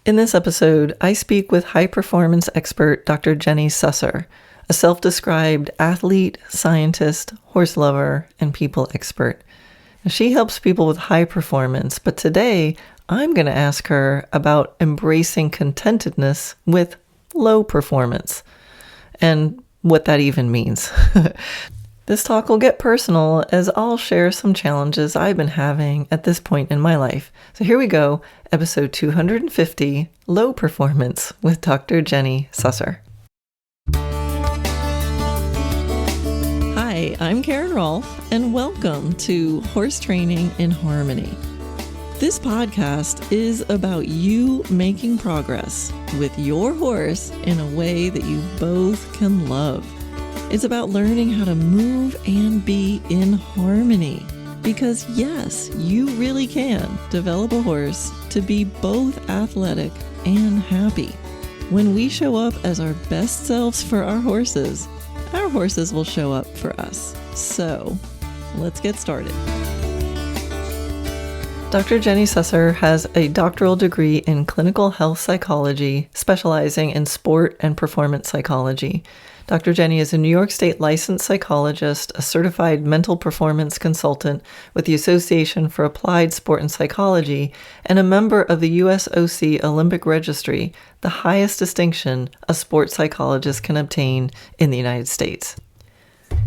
In this episode, I speak with high-performance expert Dr. Jenny Susser, a self-described athlete, scientist, horse lover, and people expert. She helps people with high performance, but today I'm going to ask her about embracing contentedness with low performance and what that even means. This talk will get personal as I'll share some challenges I've been having at this point in my life. So here we go, episode 250, Low Performance with Dr. Jenny Susser. Hi, I'm Karen Rolfe, and welcome to Horse Training in Harmony. This podcast is about you making progress with your horse in a way that you both can love. It's about learning how to move and be in harmony. Because yes, you really can develop a horse to be both athletic and happy. When we show up as our best selves for our horses will show up for us. So, let's get started. Dr. Jenny Susser has a doctoral degree in clinical health psychology, specializing in sport and performance psychology. Dr. Jenny is a New York State licensed psychologist, a certified mental performance consultant with the Association for Applied Sport and Psychology, and a member of the USOC Olympic Registry, the highest distinction a sports psychologist can obtain in the United States.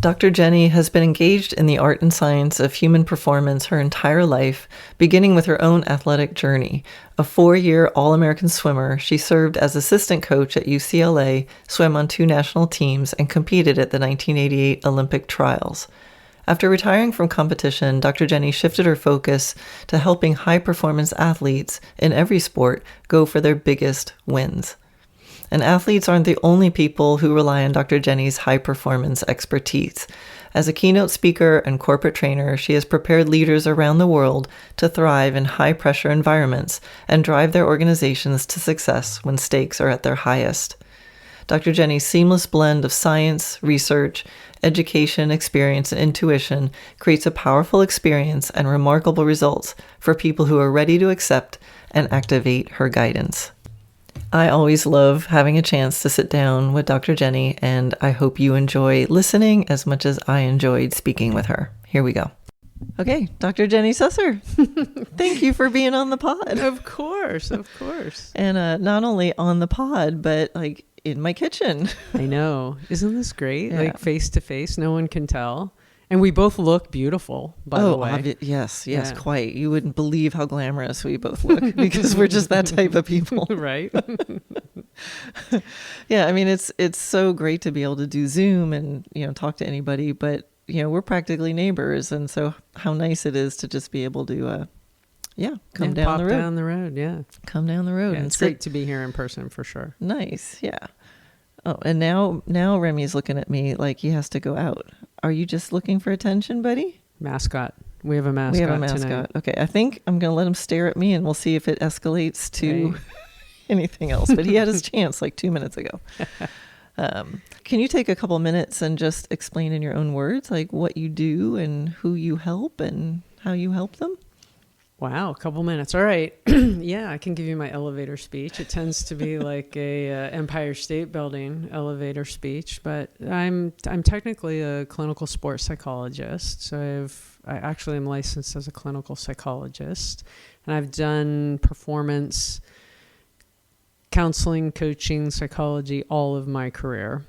Dr. Jenny has been engaged in the art and science of human performance her entire life, beginning with her own athletic journey. A 4-year All-American swimmer, she served as assistant coach at UCLA, swam on 2 national teams, and competed at the 1988 Olympic trials. After retiring from competition, Dr. Jenny shifted her focus to helping high-performance athletes in every sport go for their biggest wins. And athletes aren't the only people who rely on Dr. Jenny's high-performance expertise. As a keynote speaker and corporate trainer, she has prepared leaders around the world to thrive in high-pressure environments and drive their organizations to success when stakes are at their highest. Dr. Jenny's seamless blend of science, research, education, experience, and intuition creates a powerful experience and remarkable results for people who are ready to accept and activate her guidance. I always love having a chance to sit down with Dr. Jenny, and I hope you enjoy listening as much as I enjoyed speaking with her. Here we go. Okay, Dr. Jenny Susser, thank you for being on the pod. Of course. And not only on the pod, but like in my kitchen. I know. Isn't this great? Yeah. Like face to face, no one can tell. And we both look beautiful, by the way. Yes, Yeah. quite. You wouldn't believe how glamorous we both look because we're just that type of people. Right? Yeah, I mean, it's so great to be able to do Zoom and, talk to anybody, but, we're practically neighbors. And so how nice it is to just be able to, come down the road. Down the road, yeah. Come down the road. Yeah, and it's great to be here in person for sure. Nice, yeah. Oh, and now Remy's looking at me like he has to go out. Are you just looking for attention, buddy? Mascot. We have a mascot tonight. Okay, I think I'm going to let him stare at me and we'll see if it escalates to anything else. But he had his chance like 2 minutes ago. Can you take a couple minutes and just explain in your own words like what you do and who you help and how you help them? Wow, a couple minutes. All right. Yeah, I can give you my elevator speech. It tends to be like a Empire State Building elevator speech, but I'm technically a clinical sports psychologist. So I actually am licensed as a clinical psychologist, and I've done performance counseling, coaching, psychology all of my career.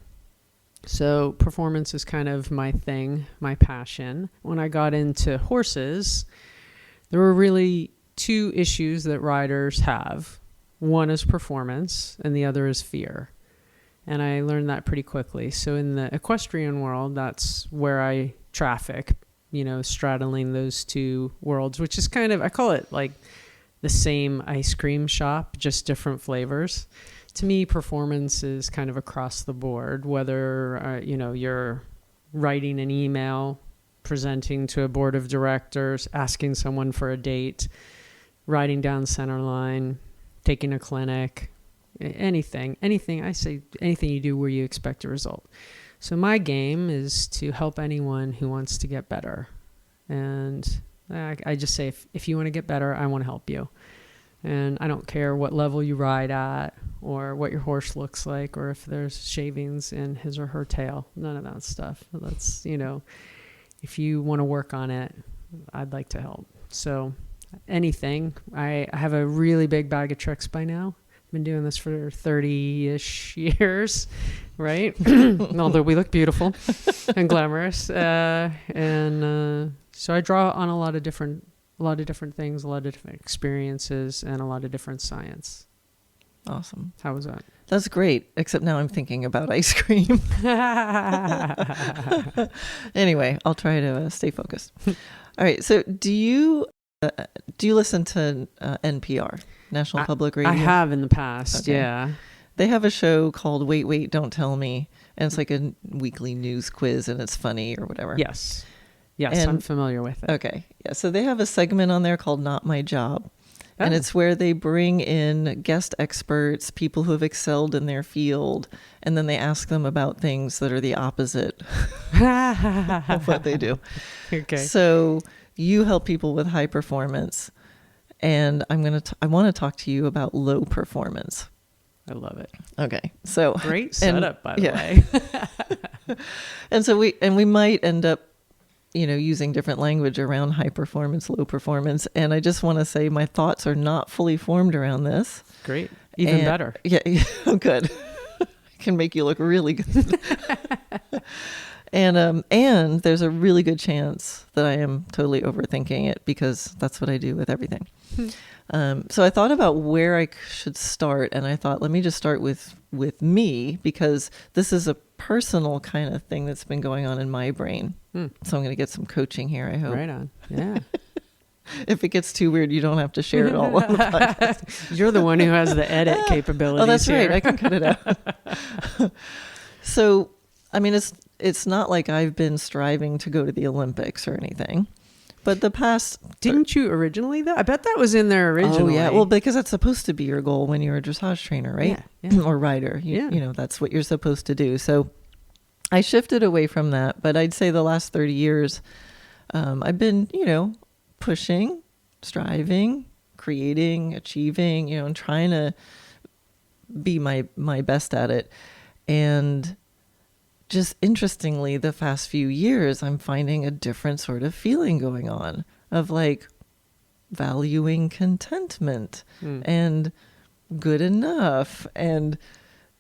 So performance is kind of my thing, my passion. When I got into horses, there were really 2 issues that riders have. One is performance and the other is fear. And I learned that pretty quickly. So in the equestrian world, that's where I traffic, straddling those 2 worlds, which is kind of, I call it like the same ice cream shop, just different flavors. To me, performance is kind of across the board, whether, you're writing an email, presenting to a board of directors, asking someone for a date, riding down center line, taking a clinic, anything you do where you expect a result. So my game is to help anyone who wants to get better. And I just say, if you want to get better, I want to help you. And I don't care what level you ride at or what your horse looks like or if there's shavings in his or her tail. None of that stuff. That's, if you want to work on it, I'd like to help. So anything. I have a really big bag of tricks by now. I've been doing this for 30-ish years, right? Although we look beautiful and glamorous. So I draw on a lot of different things, a lot of different experiences, and a lot of different science. Awesome. How was that? That's great, except now I'm thinking about ice cream. Anyway, I'll try to stay focused. All right. So do you listen to NPR, National Public Radio? I have in the past, okay. Yeah. They have a show called Wait, Wait, Don't Tell Me, and it's like a weekly news quiz, and it's funny or whatever. Yes, and, I'm familiar with it. Okay. Yeah. So they have a segment on there called Not My Job. Oh. And it's where they bring in guest experts, people who have excelled in their field, and then they ask them about things that are the opposite of what they do. Okay. So you help people with high performance, and I want to talk to you about low performance. I love it. Okay. So great setup, by the way. And so we might end up using different language around high performance, low performance. And I just want to say my thoughts are not fully formed around this. Great. Even better. Yeah. Oh, good. I can make you look really good. And there's a really good chance that I am totally overthinking it because that's what I do with everything. So I thought about where I should start, and I thought, let me just start with me, because this is a personal kind of thing that's been going on in my brain. So I'm going to get some coaching here, I hope. Right on. Yeah. If it gets too weird, you don't have to share it all on the podcast. You're the one who has the edit capabilities. Oh, that's here. right. I can cut it out. So, I mean, it's not like I've been striving to go to the Olympics or anything. But the past... Didn't you originally, though? I bet that was in there originally. Oh, yeah. Well, because that's supposed to be your goal when you're a dressage trainer, right? Yeah. Or rider. You know, that's what you're supposed to do. So I shifted away from that. But I'd say the last 30 years, I've been, pushing, striving, creating, achieving, and trying to be my best at it. And just interestingly, the past few years, I'm finding a different sort of feeling going on of like valuing contentment and good enough and,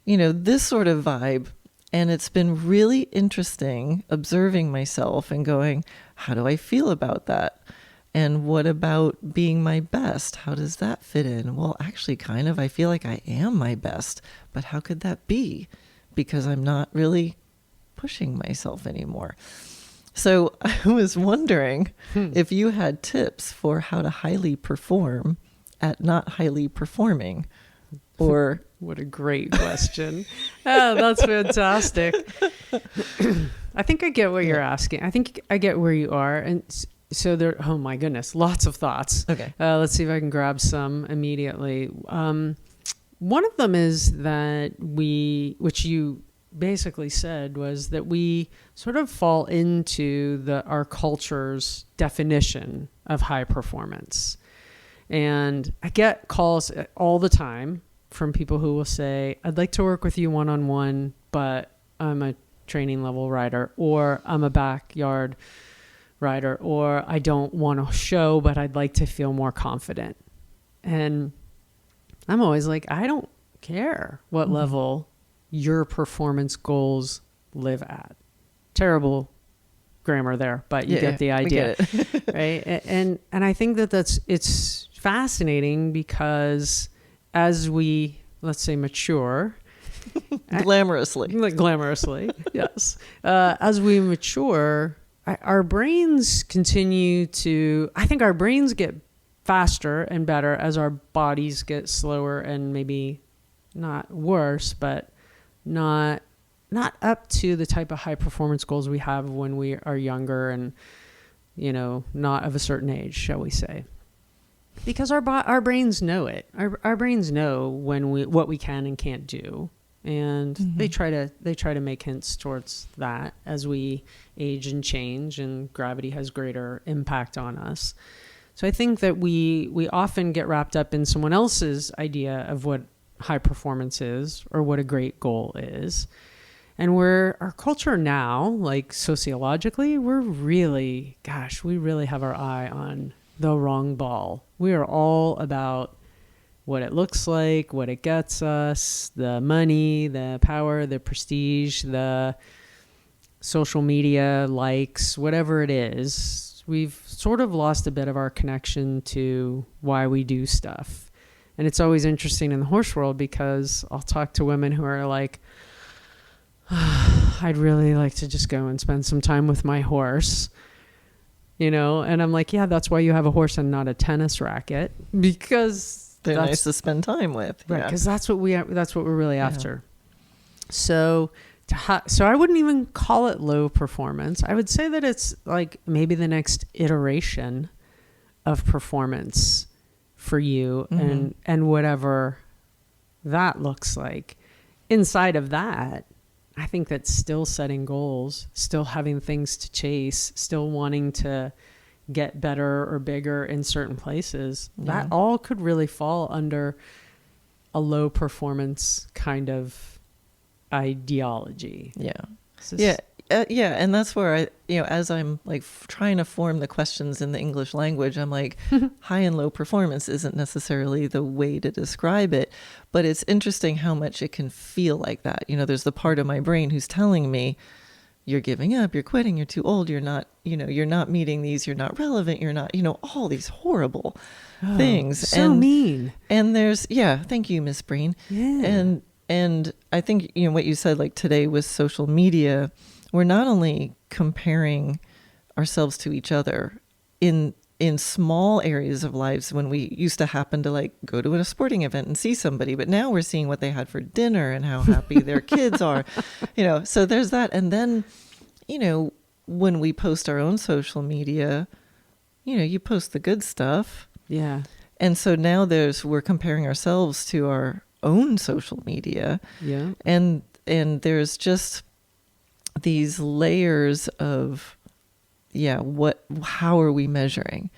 this sort of vibe. And it's been really interesting observing myself and going, how do I feel about that? And what about being my best? How does that fit in? Well, actually, kind of, I feel like I am my best, but how could that be? Because I'm not really pushing myself anymore. So I was wondering if you had tips for how to highly perform at not highly performing, or... What a great question. Oh, that's fantastic. I think I get what you're asking. I think I get where you are. And so there, oh my goodness, lots of thoughts. Okay. Let's see if I can grab some immediately. One of them is that which you basically said, was that we sort of fall into our culture's definition of high performance. And I get calls all the time from people who will say, I'd like to work with you one-on-one, but I'm a training level rider, or I'm a backyard rider, or I don't want to show, but I'd like to feel more confident. And I'm always like, I don't care what level your performance goals live at. Terrible grammar there, but you get the idea. We get it. Right? And I think it's fascinating because as we, let's say, mature, glamorously, yes. As we mature, our brains I think our brains get faster and better as our bodies get slower and maybe not worse, but not up to the type of high performance goals we have when we are younger and, not of a certain age, shall we say. Because our brains know it. Our brains know what we can and can't do, and they try to make hints towards that as we age and change, and gravity has greater impact on us. So I think that we often get wrapped up in someone else's idea of what high performance is or what a great goal is. And our culture now, like sociologically, we really have our eye on the wrong ball. We are all about what it looks like, what it gets us, the money, the power, the prestige, the social media likes, whatever it is. We've sort of lost a bit of our connection to why we do stuff. And it's always interesting in the horse world because I'll talk to women who are like, I'd really like to just go and spend some time with my horse, and I'm like, yeah, that's why you have a horse and not a tennis racket, because they're nice to spend time with. Right. Because that's what we're really after. So I wouldn't even call it low performance. I would say that it's like maybe the next iteration of performance for you, and whatever that looks like. Inside of that, I think that still setting goals, still having things to chase, still wanting to get better or bigger in certain places, that all could really fall under a low performance kind of ideology. And that's where I, as I'm like trying to form the questions in the English language, I'm like, high and low performance isn't necessarily the way to describe it, but it's interesting how much it can feel like that. There's the part of my brain who's telling me, you're giving up, you're quitting, you're too old, you're not, you're not meeting these, you're not relevant, you're not, all these horrible things. So mean. And there's, thank you, Miss Breen. Yeah. And I think, what you said, like today with social media, we're not only comparing ourselves to each other in small areas of lives when we used to happen to like go to a sporting event and see somebody, but now we're seeing what they had for dinner and how happy their kids are, so there's that. And then, when we post our own social media, you post the good stuff. Yeah. And so now we're comparing ourselves to our own social media. Yeah. And there's just these layers of, how are we measuring?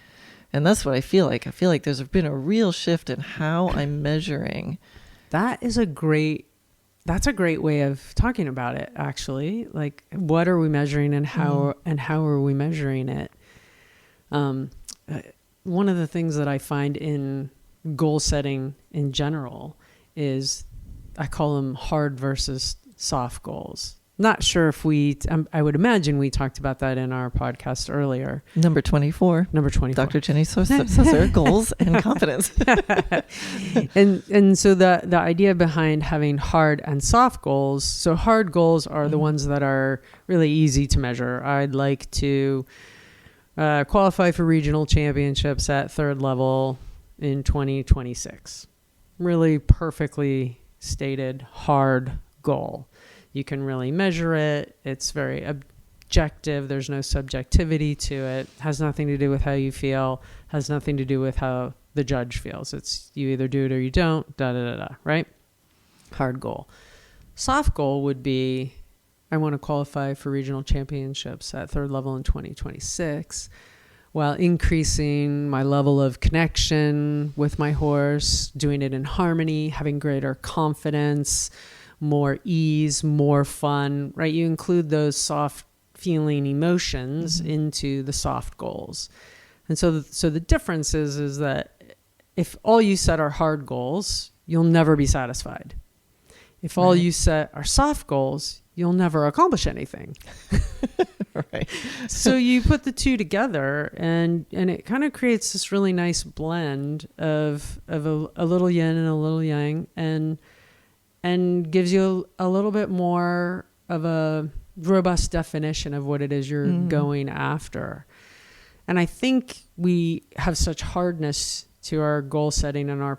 And that's what I feel like. I feel like there's been a real shift in how I'm measuring. That's a great way of talking about it, actually. Like, what are we measuring and how are we measuring it? One of the things that I find in goal setting in general is I call them hard versus soft goals. Not sure if I would imagine we talked about that in our podcast earlier. Number 24. Dr. Jenny Susser, goals and confidence. and so the idea behind having hard and soft goals, so hard goals are the ones that are really easy to measure. I'd like to qualify for regional championships at third level in 2026. Really perfectly stated hard goal. You can really measure it. It's very objective. There's no subjectivity to it. Has nothing to do with how you feel. Has nothing to do with how the judge feels. It's you either do it or you don't, right? Hard goal. Soft goal would be, I want to qualify for regional championships at third level in 2026 while increasing my level of connection with my horse, doing it in harmony, having greater confidence, more ease, more fun, right? You include those soft feeling emotions into the soft goals. And so the difference is that if all you set are hard goals, you'll never be satisfied. If all you set are soft goals, you'll never accomplish anything. Right. So you put the two together and it kind of creates this really nice blend of a little yin and a little yang and gives you a little bit more of a robust definition of what it is you're going after. And I think we have such hardness to our goal setting and our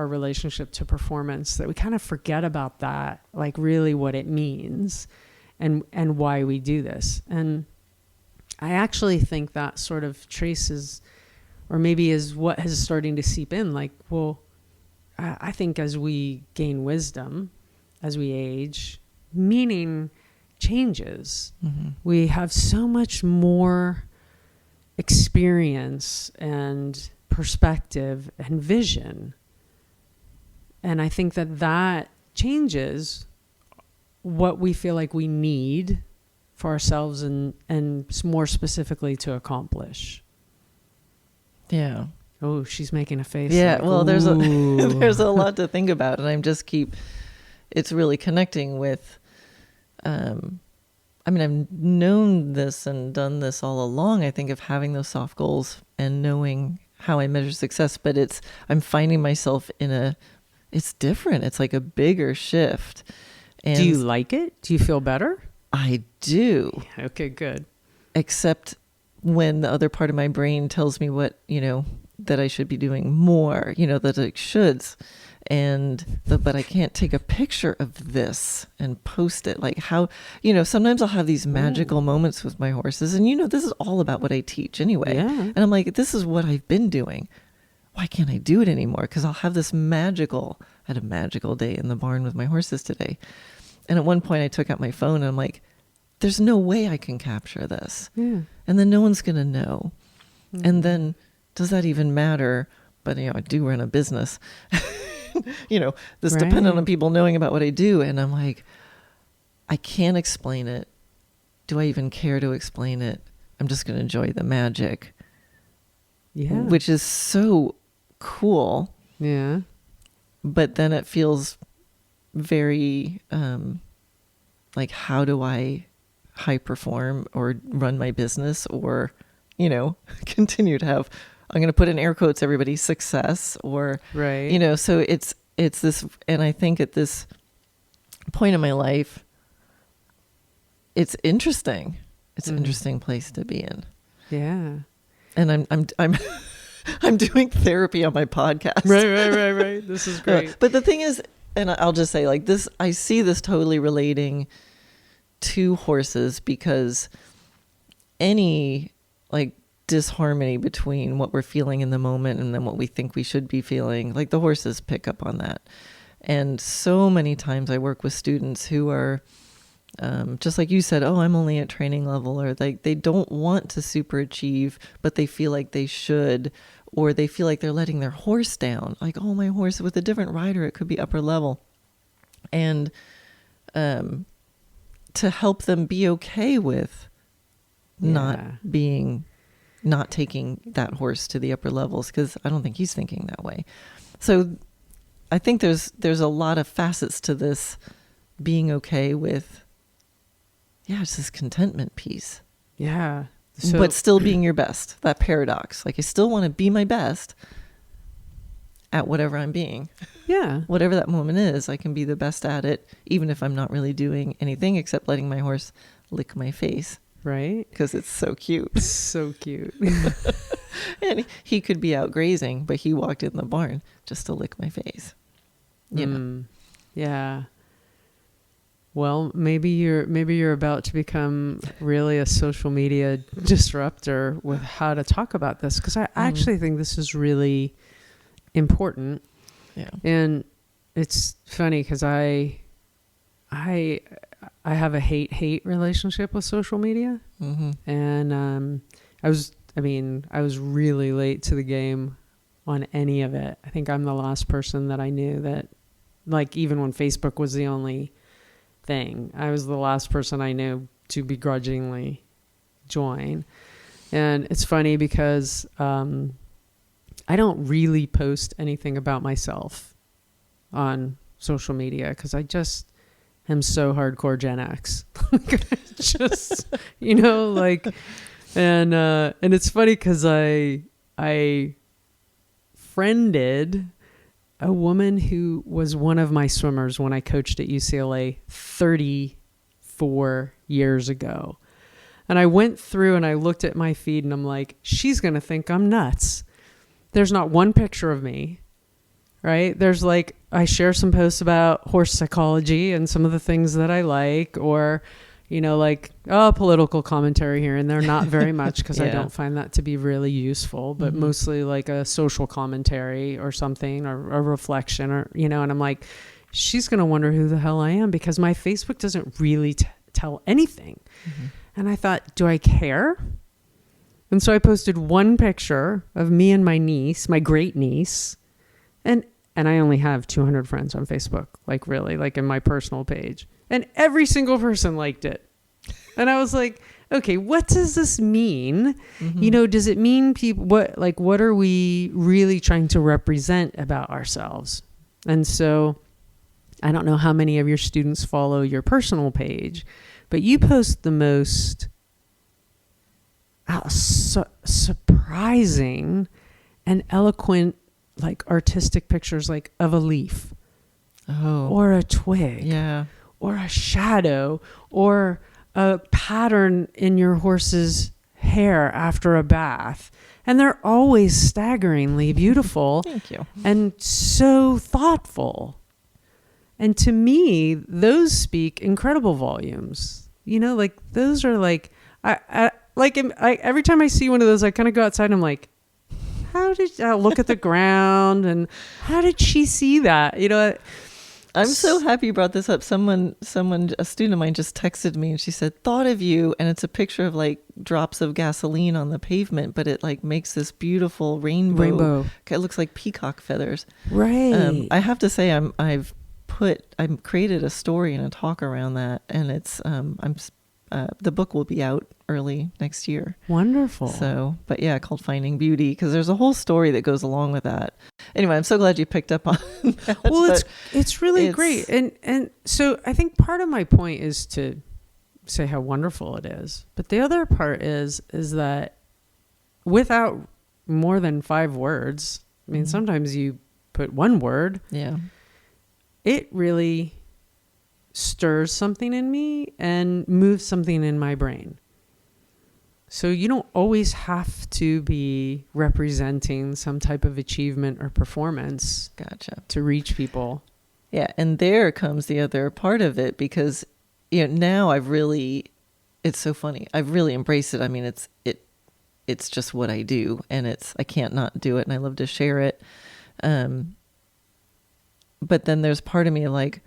relationship to performance that we kind of forget about that, like really what it means and why we do this. And I actually think that sort of traces, or maybe is what is starting to seep in, like, well, I think as we gain wisdom, as we age, meaning changes. We have so much more experience and perspective and vision. And I think that changes what we feel like we need for ourselves and more specifically to accomplish. Yeah. Oh, she's making a face. Yeah. Like, Well, there's ooh. there's a lot to think about, and it's really connecting with, I mean, I've known this and done this all along, I think, of having those soft goals and knowing how I measure success, but I'm finding myself it's different. It's like a bigger shift. And Do you like it? Do you feel better? I do. Okay, good. Except when the other part of my brain tells me that I should be doing more, that I shoulds. But I can't take a picture of this and post it. Like how, sometimes I'll have these magical moments with my horses, and this is all about what I teach anyway. Yeah. And I'm like, this is what I've been doing. Why can't I do it anymore? Because I'll have I had a magical day in the barn with my horses today. And at one point I took out my phone and I'm like, there's no way I can capture this. Yeah. And then no one's going to know. Mm-hmm. And then does that even matter? But, I do run a business. This dependent on people knowing about what I do. And I'm like, I can't explain it. Do I even care to explain it? I'm just going to enjoy the magic. Yeah. Which is so cool. Yeah. But then it feels very like, how do I high perform or run my business or, continue to have, I'm going to put in air quotes, everybody, success or, right. So it's this, and I think at this point in my life, it's interesting. It's an interesting place to be in. Yeah. And I'm I'm doing therapy on my podcast. Right. This is great. But the thing is, and I'll just say like this, I see this totally relating to horses, because any like disharmony between what we're feeling in the moment and then what we think we should be feeling, like the horses pick up on that. And so many times I work with students who are just like you said, oh, I'm only at training level, or like they don't want to super achieve, but they feel like they should, or they feel like they're letting their horse down. Like, oh, my horse with a different rider, it could be upper level. And to help them be okay with not taking that horse to the upper levels, because I don't think he's thinking that way. So I think there's a lot of facets to this being okay with, it's this contentment piece. Yeah. But still being your best, that paradox. Like I still want to be my best at whatever I'm being. Yeah. Whatever that moment is, I can be the best at it, even if I'm not really doing anything except letting my horse lick my face. Right. Because it's so cute. So cute. And he could be out grazing, but he walked in the barn just to lick my face. You know. Yeah. Well, maybe you're about to become really a social media disruptor with how to talk about this, because I actually think this is really important. Yeah. And it's funny because I have a hate relationship with social media. Mm-hmm. And I was really late to the game on any of it. I think I'm the last person that I knew that, like, even when Facebook was the only thing, I was the last person I knew to begrudgingly join. And it's funny because I don't really post anything about myself on social media because I just am so hardcore Gen X. Just, and it's funny because I friended a woman who was one of my swimmers when I coached at UCLA 34 years ago. And I went through and I looked at my feed and I'm like, she's going to think I'm nuts. There's not one picture of me, right? There's like, I share some posts about horse psychology and some of the things that I like, or, political commentary here and there, not very much because I don't find that to be really useful, but mostly like a social commentary or something, or a reflection, or, and I'm like, she's going to wonder who the hell I am because my Facebook doesn't really tell anything. Mm-hmm. And I thought, do I care? And so I posted one picture of me and my niece, my great niece. And I only have 200 friends on Facebook, like really, like in my personal page. And every single person liked it. And I was like, okay, what does this mean? Mm-hmm. Does it mean people, what are we really trying to represent about ourselves? And so I don't know how many of your students follow your personal page, but you post the most surprising and eloquent, like artistic pictures, like of a leaf or a twig or a shadow or a pattern in your horse's hair after a bath. And they're always staggeringly beautiful. Thank you. And so thoughtful. And to me, those speak incredible volumes. Like those are like, I every time I see one of those, I kind of go outside and I'm like, I look at the ground and how did she see that? I'm so happy you brought this up. Someone, a student of mine just texted me and she said, thought of you. And it's a picture of like drops of gasoline on the pavement, but it like makes this beautiful rainbow. It looks like peacock feathers. Right. I have to say I've created a story and a talk around that. And it's, the book will be out early next year. Wonderful. So, but yeah, called Finding Beauty, because there's a whole story that goes along with that. Anyway, I'm so glad you picked up on that. Well, it's really great. And so I think part of my point is to say how wonderful it is. But the other part is that without more than 5 words, I mean, sometimes you put one word. Yeah. It really stirs something in me and moves something in my brain. So you don't always have to be representing some type of achievement or performance. Gotcha. To reach people. Yeah, and there comes the other part of it, because now it's so funny. I've really embraced it. I mean, it's just what I do, and I can't not do it, and I love to share it. But then there's part of me like,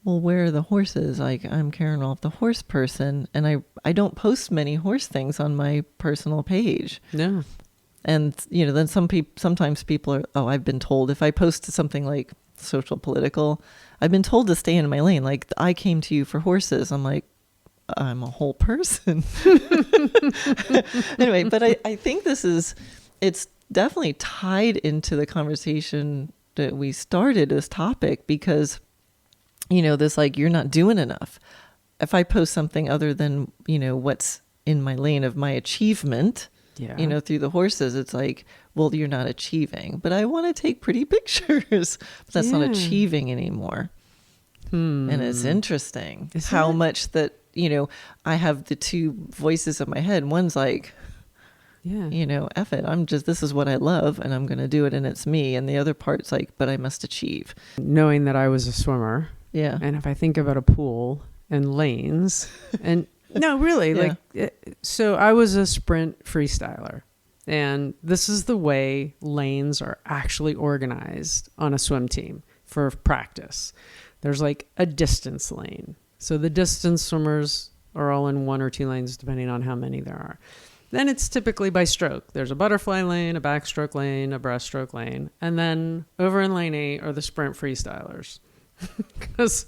well, where are the horses? Like, I'm Karen Rolfe, the horse person, and I don't post many horse things on my personal page. No. And, then sometimes people are, I've been told if I post something like social political, I've been told to stay in my lane. Like, I came to you for horses. I'm like, I'm a whole person. Anyway, but I think it's definitely tied into the conversation that we started, this topic, because this like, you're not doing enough. If I post something other than, what's in my lane of my achievement, through the horses, it's like, well, you're not achieving. But I want to take pretty pictures. But that's not achieving anymore. And it's interesting how much that, I have the two voices in my head. One's like, F it. This is what I love and I'm going to do it and it's me. And the other part's like, but I must achieve. Knowing that I was a swimmer. Yeah. And if I think about a pool and lanes and no, really, so I was a sprint freestyler, and this is the way lanes are actually organized on a swim team for practice. There's like a distance lane. So the distance swimmers are all in 1 or 2 lanes, depending on how many there are. Then it's typically by stroke. There's a butterfly lane, a backstroke lane, a breaststroke lane. And then over in lane 8 are the sprint freestylers. Because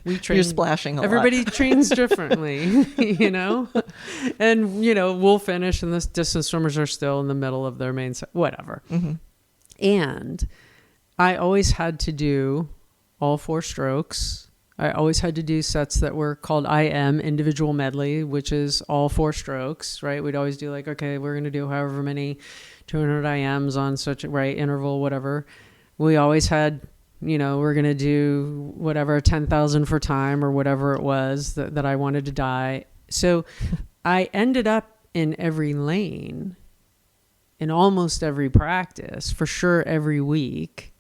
we train. You're splashing a lot. Everybody trains differently, And, we'll finish and the distance swimmers are still in the middle of their main set, whatever. Mm-hmm. And I always had to do all 4 strokes. I always had to do sets that were called IM, individual medley, which is all 4 strokes, right? We'd always do like, okay, we're going to do however many 200 IMs on such a interval, whatever. We always had, we're going to do whatever, 10,000 for time or whatever it was that I wanted to die. So I ended up in every lane, in almost every practice, for sure every week,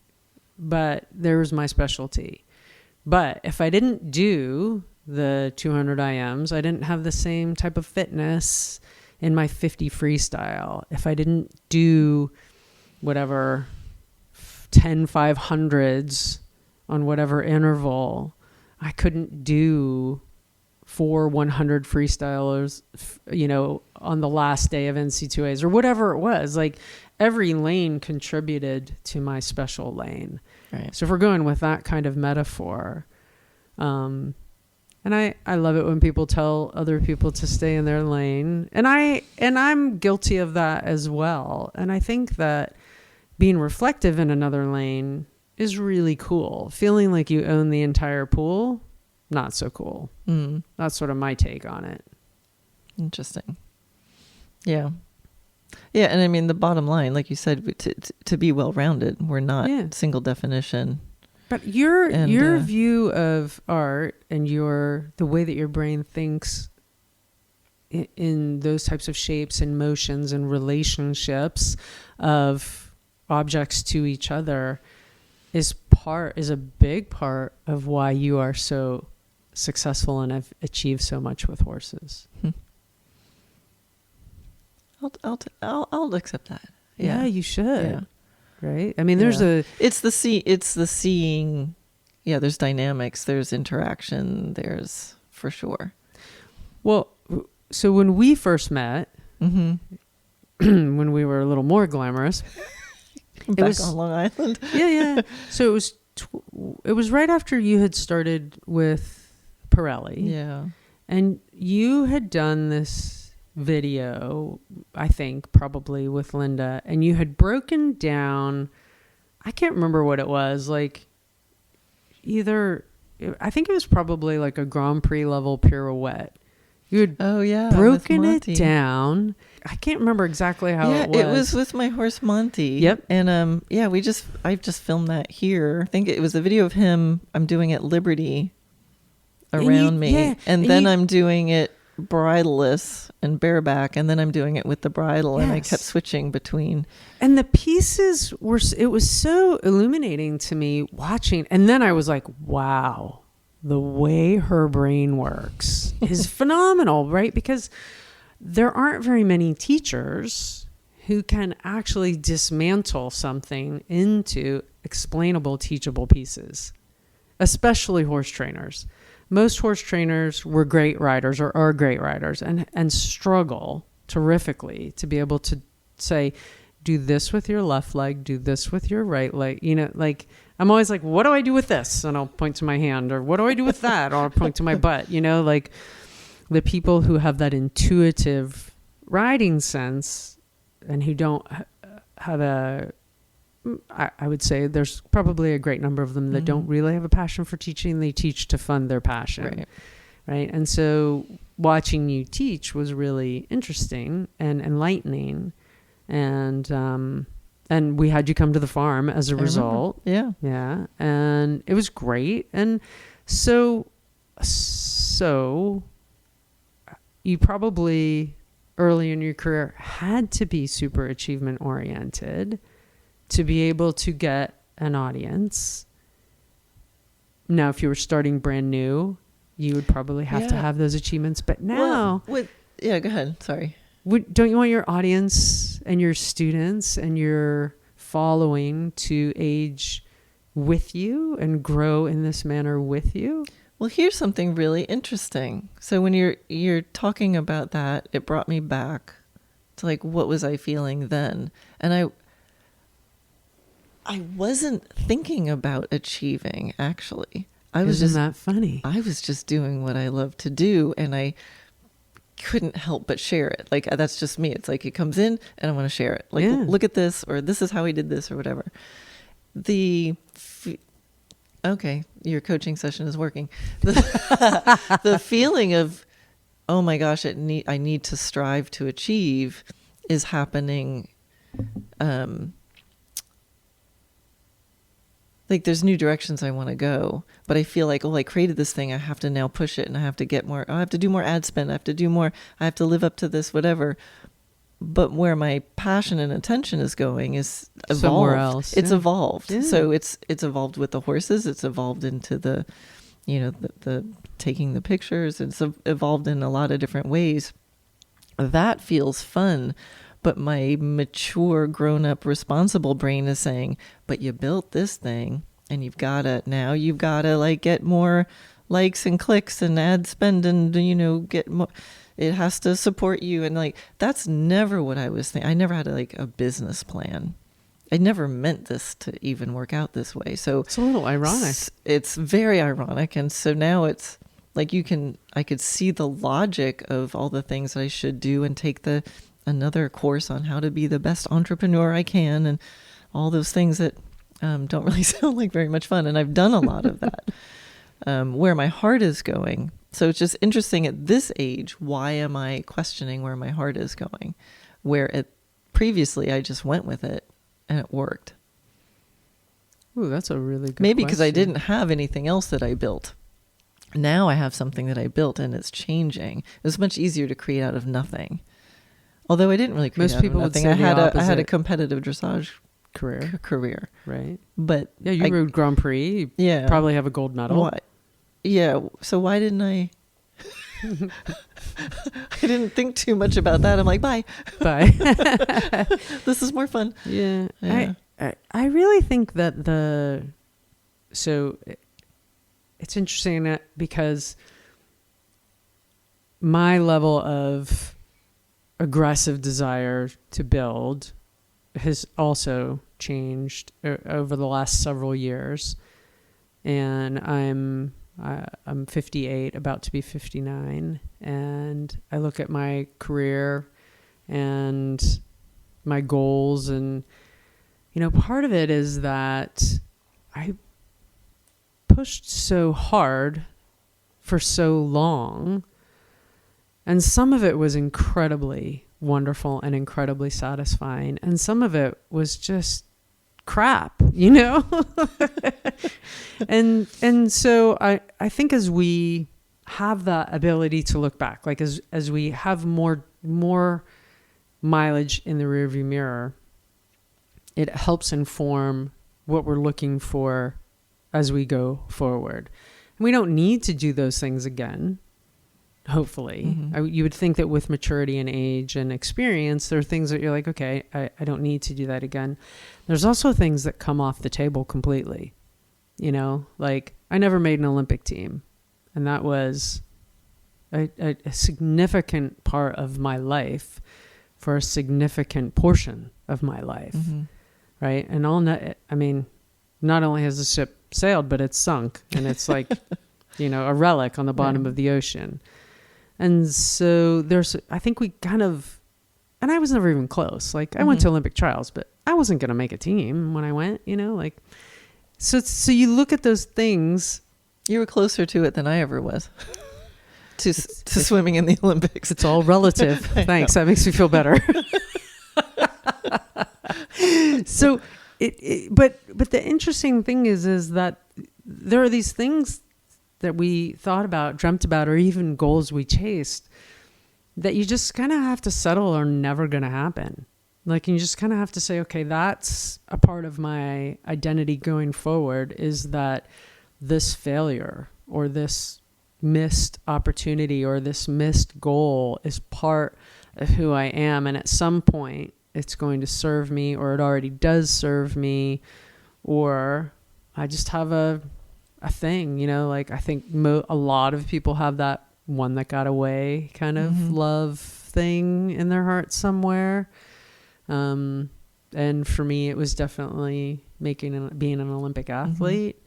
but there was my specialty. But if I didn't do the 200 IMs, I didn't have the same type of fitness in my 50 freestyle. If I didn't do whatever 10 500s on whatever interval, I couldn't do 4 100 freestylers, on the last day of NC2As or whatever it was. Like every lane contributed to my special lane. Right. So if we're going with that kind of metaphor, and I love it when people tell other people to stay in their lane, and I'm guilty of that as well. And I think that being reflective in another lane is really cool. Feeling like you own the entire pool, not so cool. That's sort of my take on it. Interesting. Yeah. Yeah, and I mean the bottom line, like you said, to be well-rounded, we're not single definition. But your view of art and the way that your brain thinks in those types of shapes and motions and relationships of objects to each other is a big part of why you are so successful and have achieved so much with horses. I'll accept that. Yeah, you should. Yeah. Right? I mean, it's the seeing. Yeah, there's dynamics, there's interaction, there's for sure. Well, so when we first met, when we were a little more glamorous, it was on Long Island. Yeah. So it was right after you had started with Pirelli. Yeah. And you had done this video, I think probably with Linda, and you had broken down, I can't remember what it was, like I think it was probably like a Grand Prix level pirouette. You had broken it down. I can't remember exactly how it was. It was with my horse Monty. Yep. And I've just filmed that here. I think it was a video of him. I'm doing it Liberty around me. Yeah, and then I'm doing it bridleless and bareback, and then I'm doing it with the bridle. And I kept switching between. And the pieces it was so illuminating to me watching. And then I was like, wow, the way her brain works is phenomenal, right? Because there aren't very many teachers who can actually dismantle something into explainable, teachable pieces, especially horse trainers. Most horse trainers were great riders or are great riders and struggle terrifically to be able to say, do this with your left leg, do this with your right leg. Like I'm always like, what do I do with this? And I'll point to my hand, or what do I do with that? Or I'll point to my butt, like the people who have that intuitive riding sense and who don't have I would say there's probably a great number of them that don't really have a passion for teaching. They teach to fund their passion. Right. And so watching you teach was really interesting and enlightening. And we had you come to the farm as a result. Yeah. Yeah. And it was great. And so you probably early in your career had to be super achievement oriented to be able to get an audience. Now, if you were starting brand new, you would probably have to have those achievements. But now... go ahead. Sorry. Don't you want your audience and your students and your following to age with you and grow in this manner with you? Well, here's something really interesting. So when you're talking about that, it brought me back to like, what was I feeling then? And I wasn't thinking about achieving, actually. Isn't that funny? I was just doing what I love to do, and I couldn't help but share it. Like, that's just me. It's like it comes in, and I want to share it. Like, look at this, or this is how he did this, or whatever. Okay, your coaching session is working. The feeling of, oh my gosh, I need to strive to achieve is happening. Like there's new directions I want to go, but I feel like, I created this thing. I have to now push it, and I have to get more. I have to do more ad spend. I have to do more. I have to live up to this, whatever. But where my passion and attention is going is evolved. Somewhere else. It's evolved. Yeah. So it's evolved with the horses. It's evolved into the taking the pictures. It's evolved in a lot of different ways. That feels fun. But my mature, grown-up, responsible brain is saying, but you built this thing, and you've got to like get more likes and clicks and ad spend and, get more. It has to support you. And like, that's never what I was thinking. I never had a business plan. I never meant this to even work out this way. So it's a little ironic. It's very ironic. And so now it's like I could see the logic of all the things that I should do and take another course on how to be the best entrepreneur I can and all those things that don't really sound like very much fun. And I've done a lot of that. Where my heart is going. So it's just interesting at this age, why am I questioning where my heart is going? Previously I just went with it and it worked. Ooh, that's a really good Maybe because I question. didn't have anything else that I built. Now I have something that I built and it's changing. It was much easier to create out of nothing. Although I didn't really create Most out people of would nothing. say I had a competitive dressage career. Right. But yeah, you rode Grand Prix. You probably have a gold medal. Why? Yeah. So why didn't I? I didn't think too much about that. I'm like, bye. This is more fun. Yeah. I really think that it's interesting because my level of aggressive desire to build has also changed over the last several years. And I'm 58, about to be 59. And I look at my career and my goals, and, part of it is that I pushed so hard for so long. And some of it was incredibly wonderful and incredibly satisfying. And some of it was just crap, and so I think as we have that ability to look back, like as we have more mileage in the rearview mirror, it helps inform what we're looking for as we go forward. And we don't need to do those things again. Hopefully. Mm-hmm. You would think that with maturity and age and experience, there are things that you're like, okay, I don't need to do that again. There's also things that come off the table completely. Like I never made an Olympic team. And that was a significant part of my life for a significant portion of my life. Mm-hmm. Right. And not only has the ship sailed, but it's sunk. And it's like, a relic on the bottom of the ocean. And so I think we kind of, and I was never even close. Like I went to Olympic trials, but I wasn't going to make a team when I went, so you look at those things. You were closer to it than I ever was to swimming in the Olympics. It's all relative. Thanks. That makes me feel better. So but the interesting thing is that there are these things that we thought about, dreamt about, or even goals we chased that you just kind of have to settle are never going to happen. Like you just kind of have to say, okay, that's a part of my identity going forward, is that this failure or this missed opportunity or this missed goal is part of who I am. And at some point it's going to serve me, or it already does serve me, or I just have a thing, like I think a lot of people have that one that got away kind of love thing in their heart somewhere. And for me, it was definitely being an Olympic athlete.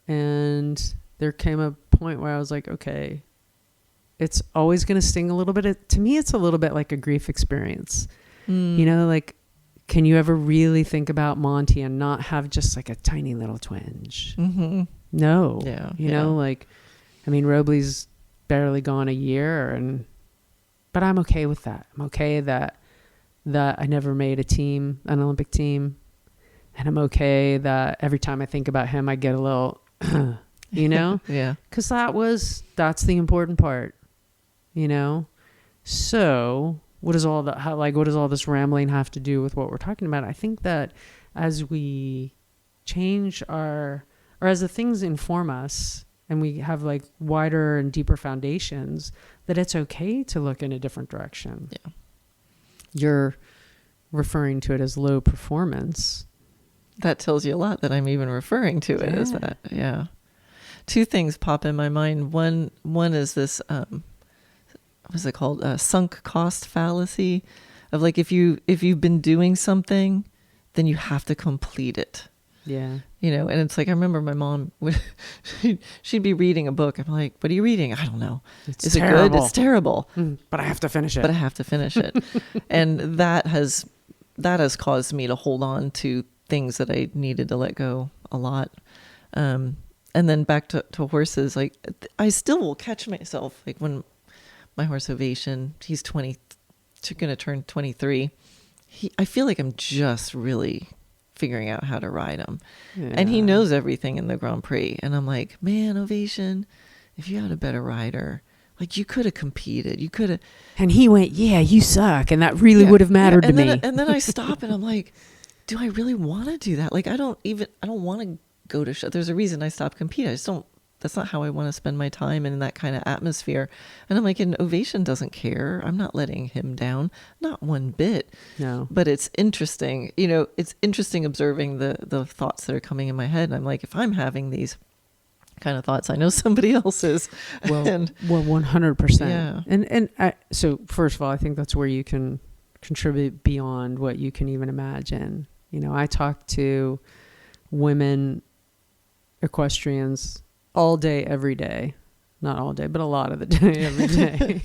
And there came a point where I was like, okay, it's always going to sting a little bit. To me, it's a little bit like a grief experience, like, can you ever really think about Monty and not have just like a tiny little twinge? No. Robley's barely gone a year, but I'm okay with that. I'm okay that I never made an Olympic team. And I'm okay that every time I think about him, I get a little, Yeah. Cause that's the important part, So what does all this rambling have to do with what we're talking about? I think that as we change or as the things inform us and we have like wider and deeper foundations, that it's okay to look in a different direction. Yeah. You're referring to it as low performance. That tells you a lot that I'm even referring to it as that. Yeah. two things pop in my mind. One is this, what's it called? Sunk cost fallacy of like, if you've been doing something, then you have to complete it. Yeah. And it's like, I remember my mom she'd be reading a book. I'm like, what are you reading? I don't know. Is terrible. It good? It's terrible. But I have to finish it. And that has caused me to hold on to things that I needed to let go a lot. And then back to horses, like I still will catch myself, like when my horse Ovation, he's going to turn 23. I feel like I'm just really figuring out how to ride him. Yeah. And he knows everything in the Grand Prix. And I'm like, man, Ovation, if you had a better rider, like you could have competed. You could have. And he went, yeah, you suck. And that really would have mattered to me. And then I stop and I'm like, do I really want to do that? Like, I don't want to go to show. There's a reason I stopped competing. That's not how I want to spend my time in that kind of atmosphere. And I'm like, and Ovation doesn't care. I'm not letting him down. Not one bit. No. But it's interesting. It's interesting observing the thoughts that are coming in my head. And I'm like, if I'm having these kind of thoughts, I know somebody else is. Well, 100%. Yeah. So first of all, I think that's where you can contribute beyond what you can even imagine. I talk to women equestrians all day, every day. Not all day, but a lot of the day, every day.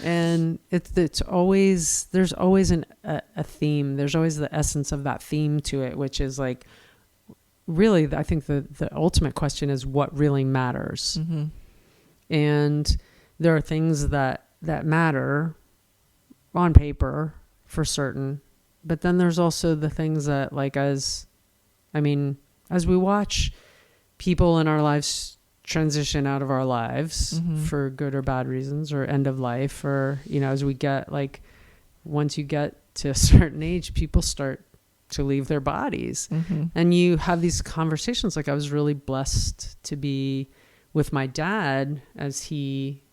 And there's always a theme. There's always the essence of that theme to it, which is like, really, I think the ultimate question is what really matters. Mm-hmm. And there are things that matter on paper for certain, but then there's also the things that, like, as we watch people in our lives transition out of our lives, mm-hmm. for good or bad reasons, or end of life, or as we get, like, once you get to a certain age, people start to leave their bodies, mm-hmm. and you have these conversations. Like, I was really blessed to be with my dad as he,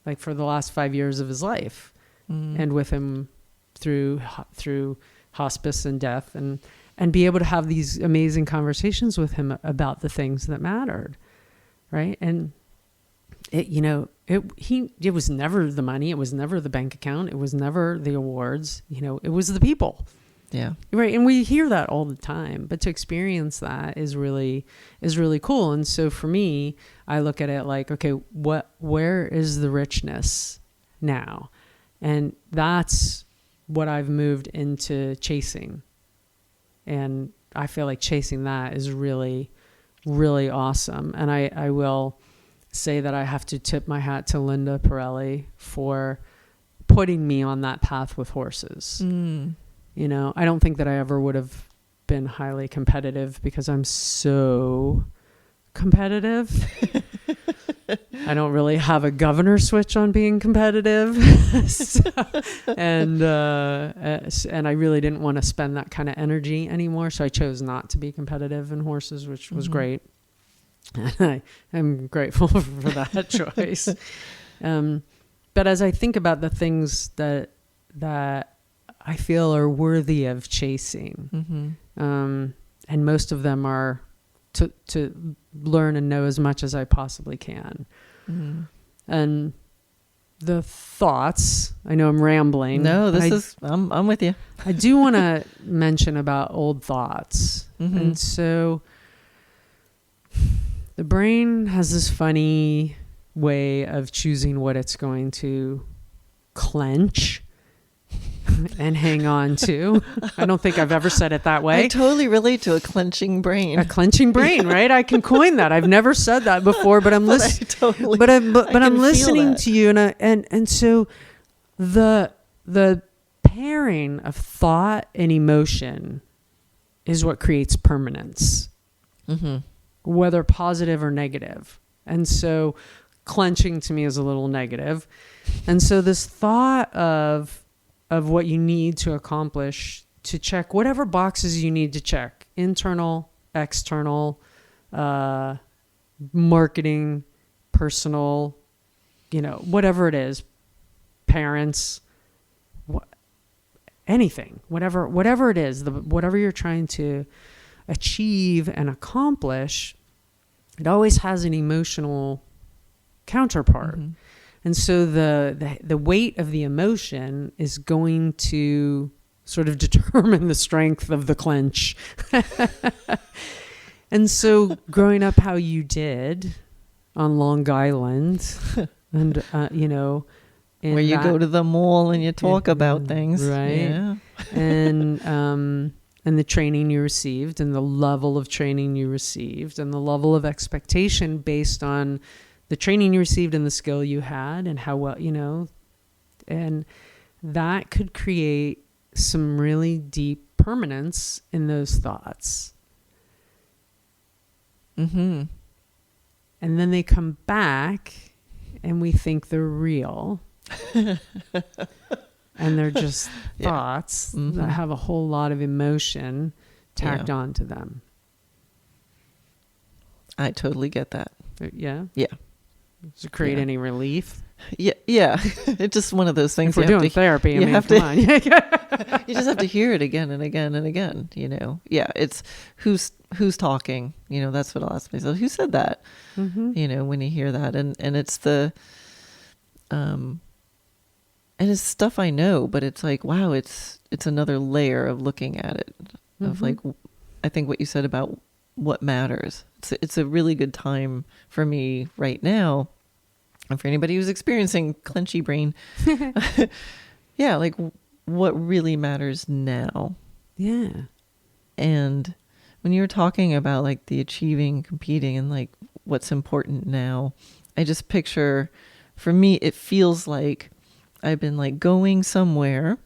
like, for the last 5 years of his life, mm-hmm. and with him through hospice and death, and be able to have these amazing conversations with him about the things that mattered. Right. And it was never the money. It was never the bank account. It was never the awards. It was the people. Yeah. Right. And we hear that all the time, but to experience that is really cool. And so for me, I look at it like, okay, where is the richness now? And that's what I've moved into chasing. And I feel like chasing that is really, really awesome. And I will say that I have to tip my hat to Linda Pirelli for putting me on that path with horses. Mm. I don't think that I ever would have been highly competitive because I'm so competitive. I don't really have a governor switch on being competitive. And I really didn't want to spend that kind of energy anymore. So I chose not to be competitive in horses, which was mm-hmm. great. And I'm grateful for that choice. But as I think about the things that I feel are worthy of chasing, mm-hmm. And most of them are to learn and know as much as I possibly can. Mm-hmm. And the thoughts, I know I'm rambling. No, I'm with you. I do want to mention about old thoughts. Mm-hmm. And so the brain has this funny way of choosing what it's going to clench and hang on to. I don't think I've ever said it that way. I totally relate to a clenching brain. A clenching brain, right? I can coin that. I've never said that before, but I'm listening. But I'm listening to you, and so the pairing of thought and emotion is what creates permanence, mm-hmm. whether positive or negative. And so clenching to me is a little negative, and so this thought of what you need to accomplish, to check whatever boxes you need to check, internal, external, marketing, personal, whatever it is, parents, anything, whatever it is, whatever you're trying to achieve and accomplish, it always has an emotional counterpart. Mm-hmm. And so the weight of the emotion is going to sort of determine the strength of the clench. And so growing up how you did on Long Island and, where you go to the mall and you talk about things. Right. Yeah. And the training you received and the level of training you received and the level of expectation based on the training you received and the skill you had and how well, and that could create some really deep permanence in those thoughts. Mm-hmm. And then they come back and we think they're real. And they're just thoughts that have a whole lot of emotion tacked onto them. I totally get that. Yeah? Yeah. Does it create any relief? Yeah. It's just one of those things. If we're doing therapy, you come on. You just have to hear it again and again and again, Yeah, it's who's talking, that's what I'll ask myself. Who said that? Mm-hmm. When you hear that. And it's the, and it's stuff I know, but it's like, wow, it's another layer of looking at it, of like, I think what you said about what matters. It's a really good time for me right now. And for anybody who's experiencing clenchy brain, yeah, like what really matters now. Yeah. And when you were talking about like the achieving, competing, and like what's important now, I just picture, for me, it feels like I've been like going somewhere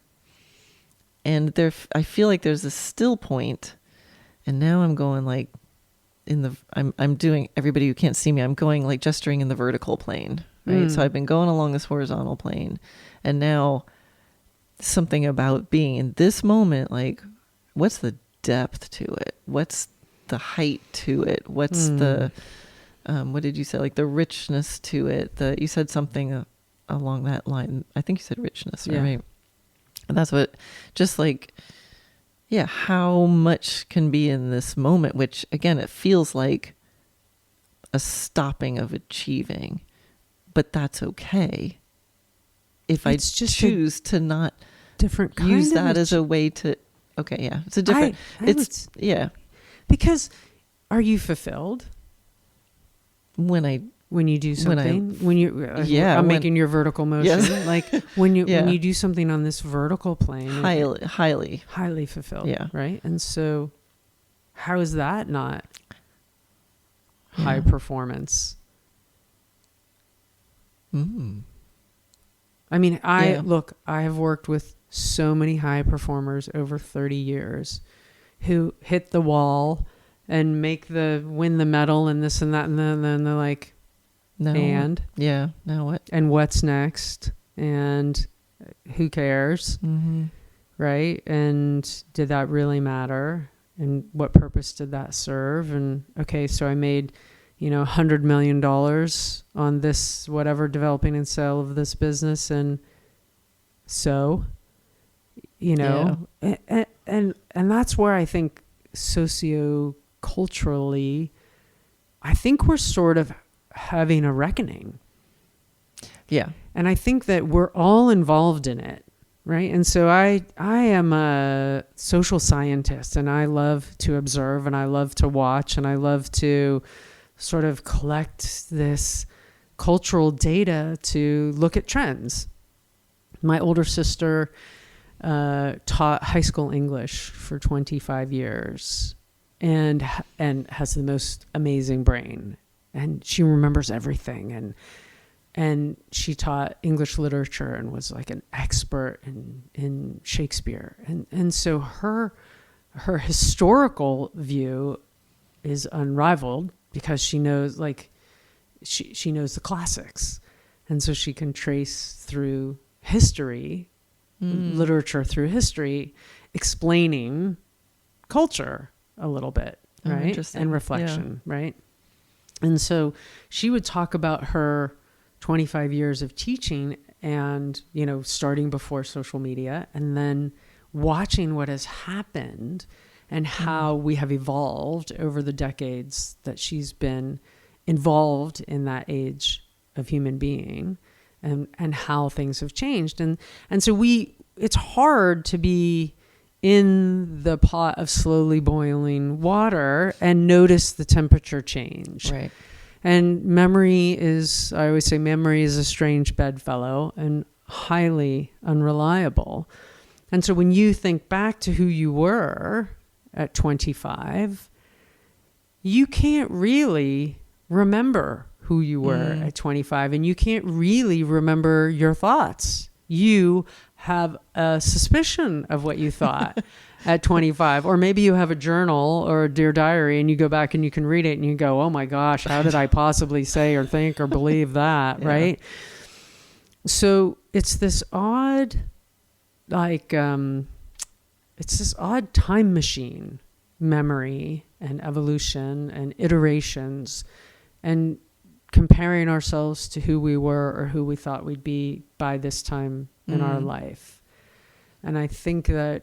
and I feel like there's a still point, and now I'm going like I'm doing, everybody who can't see me, I'm going like gesturing in the vertical plane, right? So I've been going along this horizontal plane, and now something about being in this moment, like what's the depth to it? What's the height to it? What's the, what did you say? Like the richness to it. You said something along that line. I think you said richness, right? And that's what, just like, yeah, how much can be in this moment, which again, it feels like a stopping of achieving, but that's okay. If I just choose to not different kind use of that as a way to, okay, yeah, it's a different, because are you fulfilled when you do something, I'm making your vertical motion, yes. Like when you do something on this vertical plane, highly fulfilled, right? And so how is that not high performance? I mean, I have worked with so many high performers over 30 years who hit the wall and win the medal and this and that, and then they're like, now what? And what's next? And who cares? Right? And did that really matter? And what purpose did that serve? And okay, so I made, $100 million on this, whatever, developing and sale of this business. And so, and that's where I think socioculturally, I think we're sort of having a reckoning. Yeah. And I think that we're all involved in it, right? And so I am a social scientist, and I love to observe, and I love to watch, and I love to sort of collect this cultural data to look at trends. My older sister taught high school English for 25 years and has the most amazing brain. And she remembers everything. And she taught English literature and was like an expert in Shakespeare. And so her historical view is unrivaled because she knows, like, she knows the classics. And so she can trace through history, literature through history, explaining culture a little bit, right? And reflection, right? And so she would talk about her 25 years of teaching and, starting before social media and then watching what has happened and how we have evolved over the decades that she's been involved in that age of human being and how things have changed. And so it's hard to be in the pot of slowly boiling water and notice the temperature change. Right. And I always say memory is a strange bedfellow and highly unreliable. And so when you think back to who you were at 25, you can't really remember who you were at 25, and you can't really remember your thoughts. You have a suspicion of what you thought at 25, or maybe you have a journal or a Dear Diary and you go back and you can read it and you go, oh my gosh, how did I possibly say or think or believe that? Yeah. Right. So it's this odd, it's this odd time machine, memory and evolution and iterations and comparing ourselves to who we were or who we thought we'd be by this time in our life. And I think that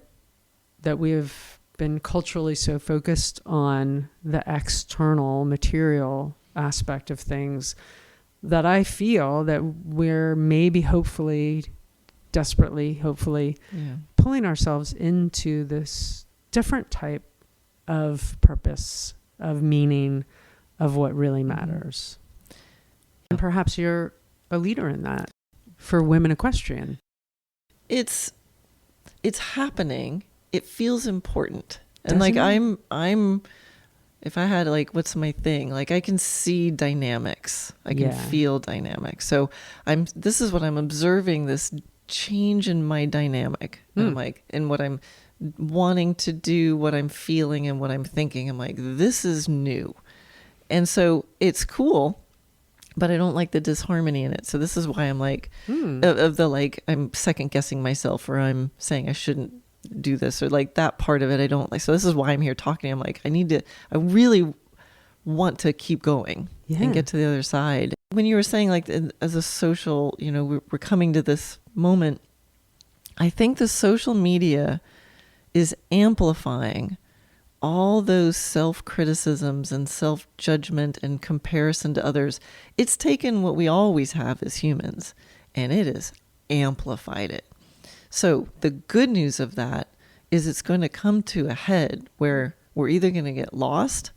we have been culturally so focused on the external material aspect of things that I feel that we're maybe desperately pulling ourselves into this different type of purpose, of meaning, of what really matters. And perhaps you're a leader in that for women equestrian. It's happening. It feels important. And Doesn't like it? I'm if I had like, what's my thing? Like I can see dynamics. I can feel dynamics. So this is what I'm observing, this change in my dynamic. I'm like, in what I'm wanting to do, what I'm feeling and what I'm thinking. I'm like, this is new. And so it's cool, but I don't like the disharmony in it. So this is why I'm like, I'm second guessing myself, or I'm saying I shouldn't do this, or like that part of it I don't like. So this is why I'm here talking. I'm like, I really want to keep going and get to the other side. When you were saying like as a social, we're coming to this moment, I think the social media is amplifying all those self-criticisms and self-judgment and comparison to others. It's taken what we always have as humans and it has amplified it. So the good news of that is it's going to come to a head where we're either going to get lost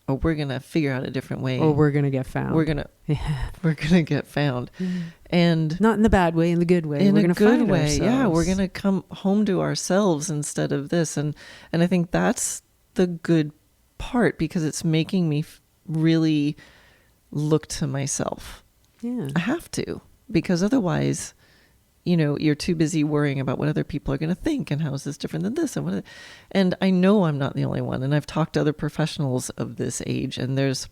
or we're going to figure out a different way. Or we're going to get found. We're going to get found. And not in the bad way, in the good way. In we're a good way. Ourselves. Yeah, we're going to come home to ourselves instead of this. And I think that's the good part, because it's making me really look to myself. Yeah. I have to, because otherwise, you're too busy worrying about what other people are going to think and how is this different than this and I know I'm not the only one, and I've talked to other professionals of this age, and there's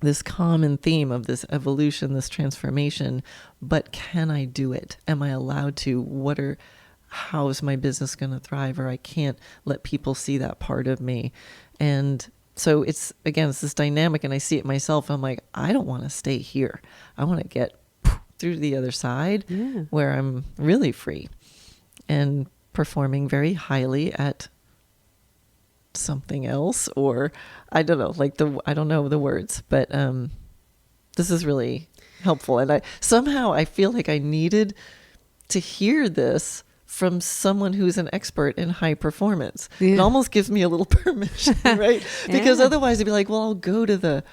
this common theme of this evolution, this transformation, but can I do it? Am I allowed to? How is my business going to thrive? Or I can't let people see that part of me. And so it's this dynamic, and I see it myself. I'm like, I don't want to stay here. I want to get through to the other side where I'm really free and performing very highly at something else, or I don't know, I don't know the words, but this is really helpful. And I feel like I needed to hear this from someone who's an expert in high performance. It almost gives me a little permission, right? Because otherwise it'd be like, well, I'll go to the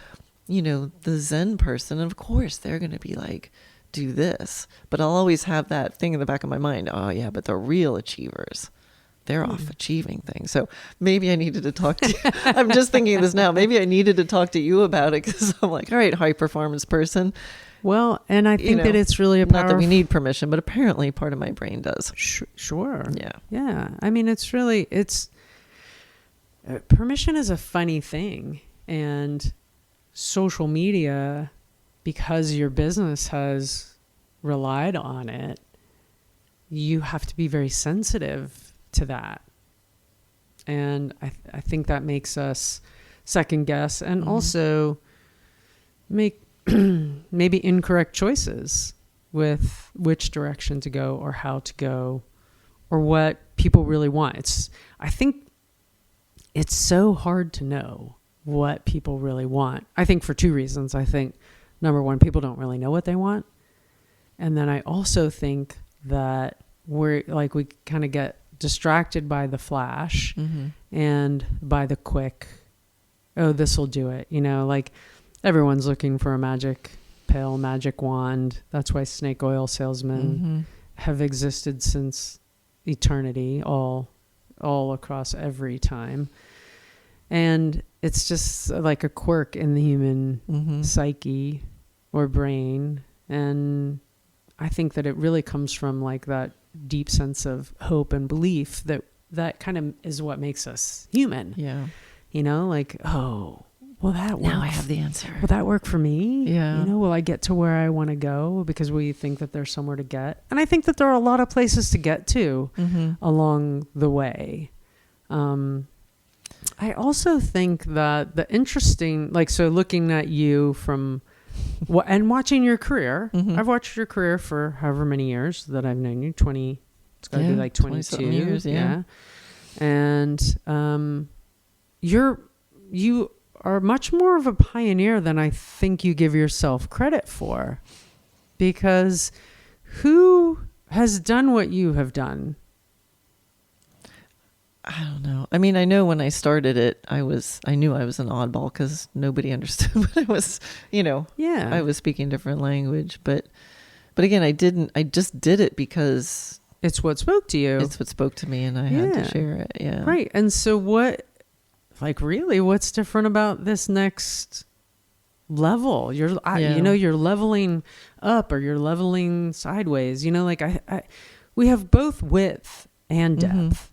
Zen person, and of course they're going to be like, do this. But I'll always have that thing in the back of my mind. Oh yeah, but the real achievers, they're off achieving things. So maybe I needed to talk to you. I'm just thinking this now. Maybe I needed to talk to you about it, because I'm like, all right, high performance person. Well, and I think that it's really not that we need permission, but apparently part of my brain does. Sure. Yeah. Yeah. I mean, permission is a funny thing, and social media, because your business has relied on it, you have to be very sensitive to that. And I think that makes us second guess and also make maybe incorrect choices with which direction to go or how to go or what people really want. I think it's so hard to know what people really want. I think for two reasons. I think, number one, people don't really know what they want. And then I also think that we kind of get distracted by the flash and by the quick, oh, this will do it. Like everyone's looking for a magic pill, magic wand. That's why snake oil salesmen have existed since eternity, all across every time. And it's just like a quirk in the human psyche or brain. And I think that it really comes from like that deep sense of hope and belief that kind of is what makes us human. Yeah. Like, oh, will that work? Now I have the answer. Will that work for me? Yeah. Will I get to where I want to go? Because we think that there's somewhere to get. And I think that there are a lot of places to get to along the way. I also think that the interesting, like, so looking at you from and watching your career, I've watched your career for however many years that I've known you, 20, it's got to be like 22 years. Yeah. And you are much more of a pioneer than I think you give yourself credit for, because who has done what you have done? I don't know. I mean, I know when I started it, I knew I was an oddball because nobody understood what I was, Yeah. I was speaking a different language, but again, I just did it because it's what spoke to you. It's what spoke to me and I had to share it. Yeah. Right. And so what's different about this next level? You're leveling up or you're leveling sideways, we have both width and depth.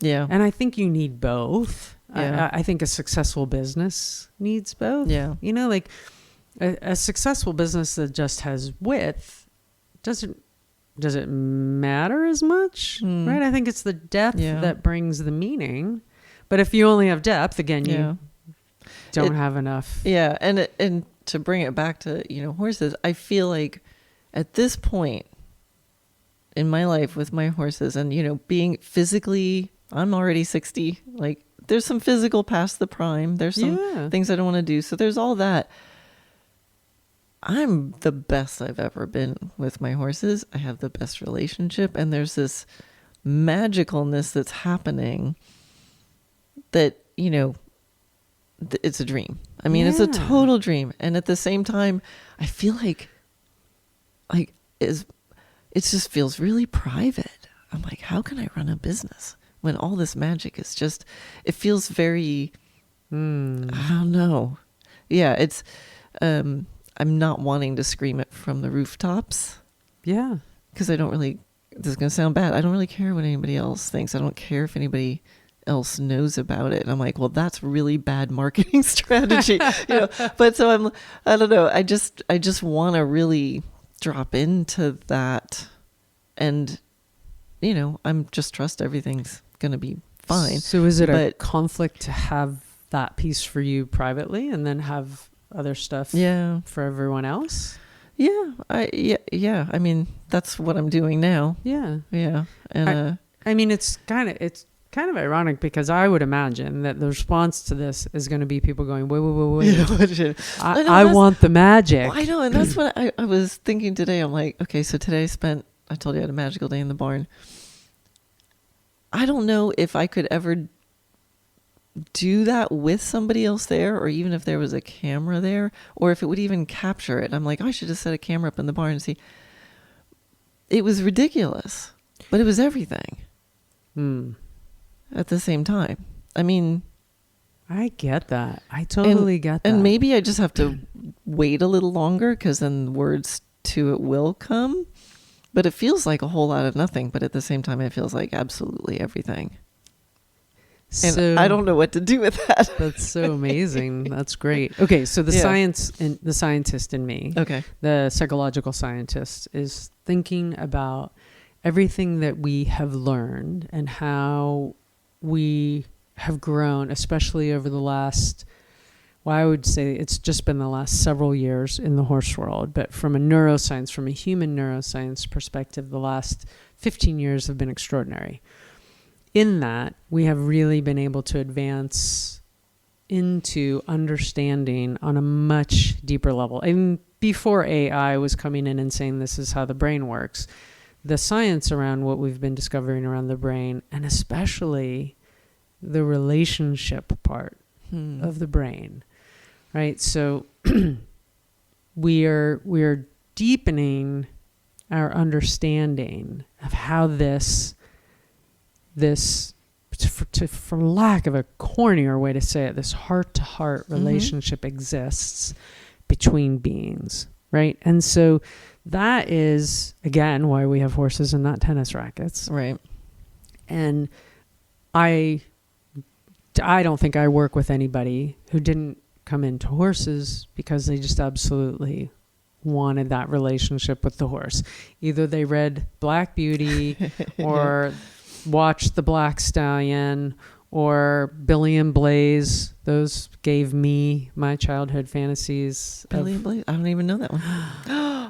Yeah. And I think you need both. Yeah. I think a successful business needs both. Yeah. Like a successful business that just has width does it matter as much? Right? I think it's the depth that brings the meaning. But if you only have depth, again, you don't have enough. Yeah. And to bring it back to, horses, I feel like at this point in my life with my horses and, being physically, I'm already 60. Like there's some physical past the prime. There's some things I don't want to do. So there's all that. I'm the best I've ever been with my horses. I have the best relationship. And there's this magicalness that's happening that, it's a dream. I mean, it's a total dream. And at the same time, I feel like it just feels really private. I'm like, how can I run a business when all this magic is just, it feels very, I don't know. Yeah, it's, I'm not wanting to scream it from the rooftops. Yeah. Because I don't really, this is going to sound bad, I don't really care what anybody else thinks. I don't care if anybody else knows about it. And I'm like, well, that's really bad marketing strategy. But so I don't know. I just want to really drop into that. And, I'm just trust everything's going to be fine. So is it a conflict to have that piece for you privately and then have other stuff for everyone else? Yeah. I mean, that's what I'm doing now. Yeah. Yeah. And I mean, it's kind of ironic because I would imagine that the response to this is going to be people going, wait. Yeah, I want the magic. I know. And that's what I was thinking today. I'm like, okay, so today I told you I had a magical day in the barn. I don't know if I could ever do that with somebody else there, or even if there was a camera there, or if it would even capture it. I'm like, I should just set a camera up in the barn and see. It was ridiculous, but it was everything. At the same time. I mean, I get that. I totally get that. And maybe I just have to wait a little longer because then words to it will come. But it feels like a whole lot of nothing. But at the same time, it feels like absolutely everything. And so, I don't know what to do with that. That's so amazing. That's great. Okay, so the scientist in me, the psychological scientist, is thinking about everything that we have learned and how we have grown, especially over the last, I would say it's just been the last several years in the horse world, but from a human neuroscience perspective, the last 15 years have been extraordinary. In that, we have really been able to advance into understanding on a much deeper level. And before AI was coming in and saying this is how the brain works, the science around what we've been discovering around the brain, and especially the relationship part of the brain, right? So we are deepening our understanding of how this for lack of a cornier way to say it, this heart-to-heart relationship exists between beings, right? And so that is, again, why we have horses and not tennis rackets. Right. And I don't think I work with anybody who didn't come into horses because they just absolutely wanted that relationship with the horse. Either they read Black Beauty or watched The Black Stallion or Billy and Blaze. Those gave me my childhood fantasies. Billy and Blaze? I don't even know that one.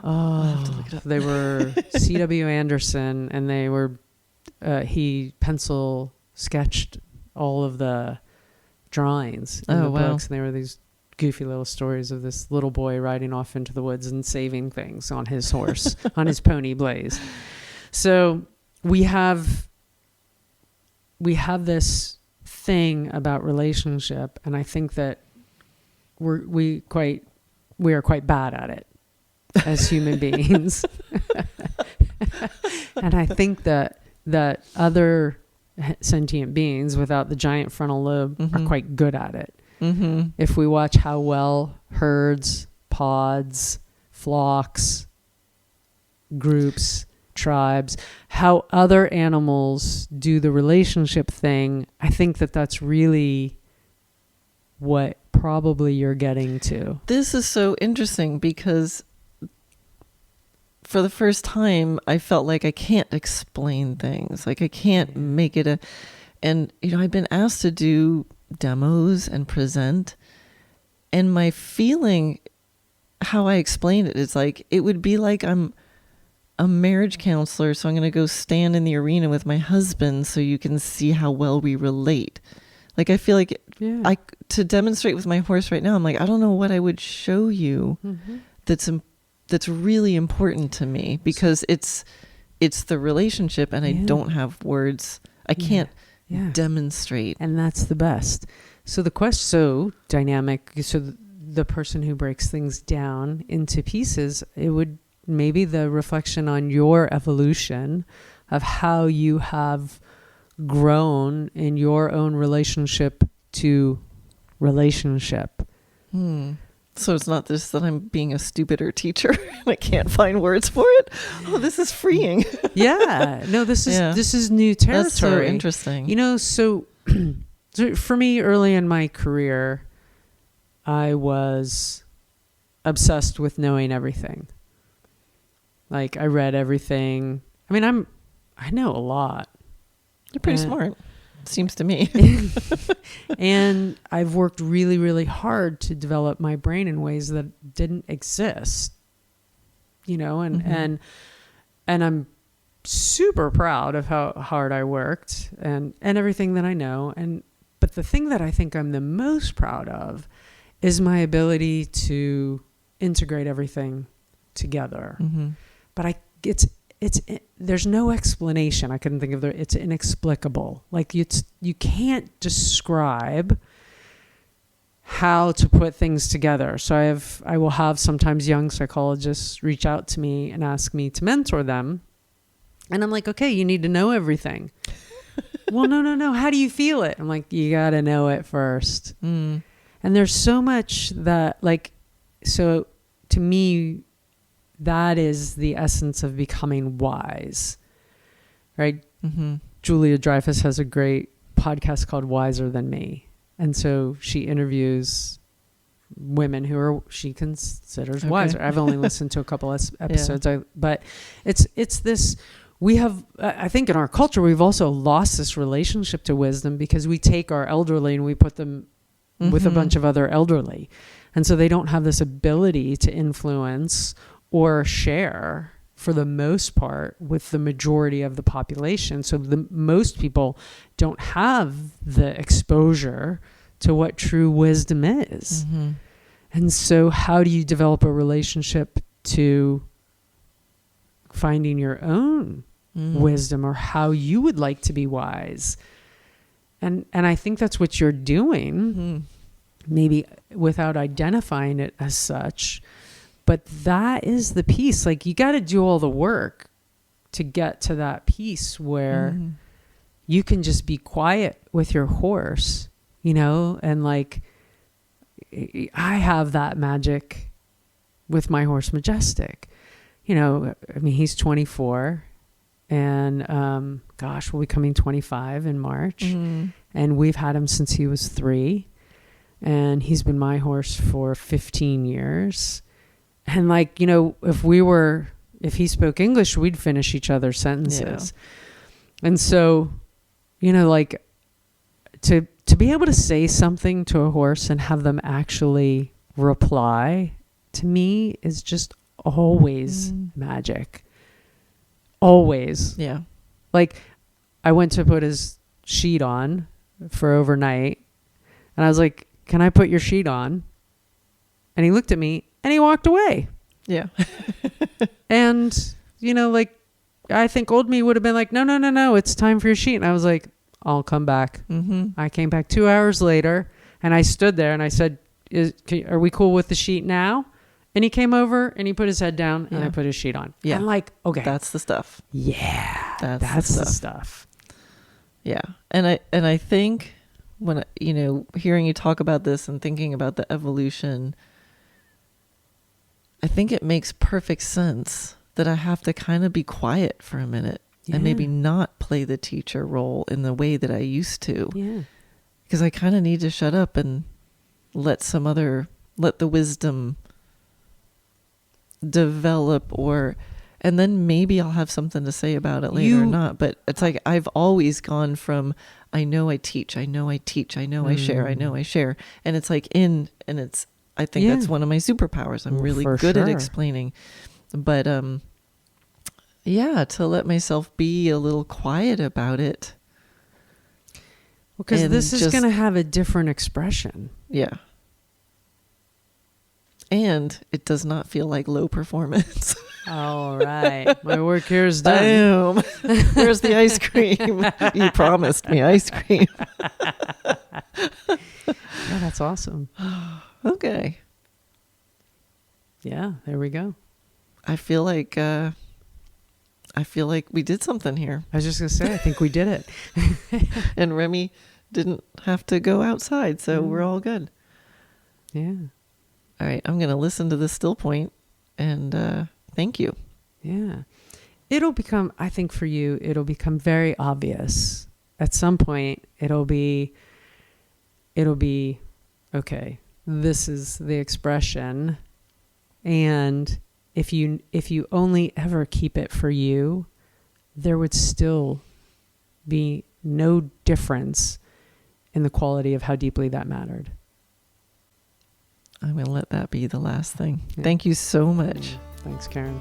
I'll have to look it up. They were C.W. Anderson, and they were he pencil sketched all of the drawings in the books, and they were these goofy little stories of this little boy riding off into the woods and saving things on his horse, on his pony Blaze. So we have this thing about relationship, and I think that we are quite bad at it as human beings. And I think that other sentient beings without the giant frontal lobe are quite good at it. If we watch how well herds, pods, flocks, groups, tribes, how other animals do the relationship thing, I think that that's really what probably you're getting to. This is so interesting because for the first time, I felt like I can't explain things. Like I can't make it and I've been asked to do demos and present, and my feeling, how I explain it is like, it would be like I'm a marriage counselor, so I'm going to go stand in the arena with my husband so you can see how well we relate. Like I feel like to demonstrate with my horse right now, I'm like, I don't know what I would show you that's really important to me, because it's the relationship, and I don't have words. I can't demonstrate. And that's the best. So the question, so dynamic, so the person who breaks things down into pieces, it would maybe the reflection on your evolution of how you have grown in your own relationship to relationship. So it's not just that I'm being a stupider teacher and I can't find words for it. Oh, this is freeing. No, this is new territory. That's so interesting. So for me, early in my career, I was obsessed with knowing everything. Like I read everything. I mean, I know a lot. You're pretty smart, seems to me. And I've worked really, really hard to develop my brain in ways that didn't exist, and I'm super proud of how hard I worked and everything that I know. But the thing that I think I'm the most proud of is my ability to integrate everything together. But there's no explanation. I couldn't think of it's inexplicable. Like you can't describe how to put things together. So I will have sometimes young psychologists reach out to me and ask me to mentor them. And I'm like, okay, you need to know everything. Well, no. How do you feel it? I'm like, you got to know it first. And there's so much that so to me, that is the essence of becoming wise, right? Julia Dreyfus has a great podcast called Wiser Than Me. And so she interviews women she considers wiser. I've only listened to a couple episodes, but it's this, we have, I think in our culture, we've also lost this relationship to wisdom because we take our elderly and we put them with a bunch of other elderly. And so they don't have this ability to influence or share for the most part with the majority of the population. So most people don't have the exposure to what true wisdom is. Mm-hmm. And so how do you develop a relationship to finding your own wisdom, or how you would like to be wise? And I think that's what you're doing, maybe without identifying it as such. But that is the piece. Like, you got to do all the work to get to that piece where you can just be quiet with your horse, you know, and like, I have that magic with my horse Majestic. You know, I mean, he's 24 and, gosh, we'll be coming 25 in March. And we've had him since he was 3. And he's been my horse for 15 years. And like, you know, if he spoke English, we'd finish each other's sentences. Yeah. And so, you know, like to be able to say something to a horse and have them actually reply to me is just always magic. Always. Yeah. Like, I went to put his sheet on for overnight and I was like, "Can I put your sheet on?" And he looked at me and he walked away. Yeah. And, you know, like, I think old me would have been like, no, it's time for your sheet. And I was like, I'll come back. I came back 2 hours later and I stood there and I said, are we cool with the sheet now? And he came over and he put his head down and I put his sheet on. Yeah. I'm like, okay. That's the stuff. Yeah. That's the stuff. Yeah. And I think when, you know, hearing you talk about this and thinking about the evolution, I think it makes perfect sense that I have to kind of be quiet for a minute and maybe not play the teacher role in the way that I used to. Yeah. Because I kind of need to shut up and let the wisdom develop, and then maybe I'll have something to say about it later or not. But it's like, I've always gone from, I know I teach, I know I teach, I know I share, I know I share. And it's like I think that's one of my superpowers. I'm really good at explaining, but, to let myself be a little quiet about it. Because this is going to have a different expression. Yeah. And it does not feel like low performance. All right. My work here is done. Boom. Where's the ice cream? You promised me ice cream. Yeah, that's awesome. Okay. Yeah, there we go. I feel like we did something here. I was just going to say, I think we did it. And Remy didn't have to go outside, so we're all good. Yeah. All right, I'm going to listen to this still point, and thank you. Yeah. It'll become, I think for you, it'll become very obvious. At some point, it'll be, okay, this is the expression. And if you only ever keep it for you, there would still be no difference in the quality of how deeply that mattered. I'm going to let that be the last thing. Yeah. Thank you so much. Thanks, Karen.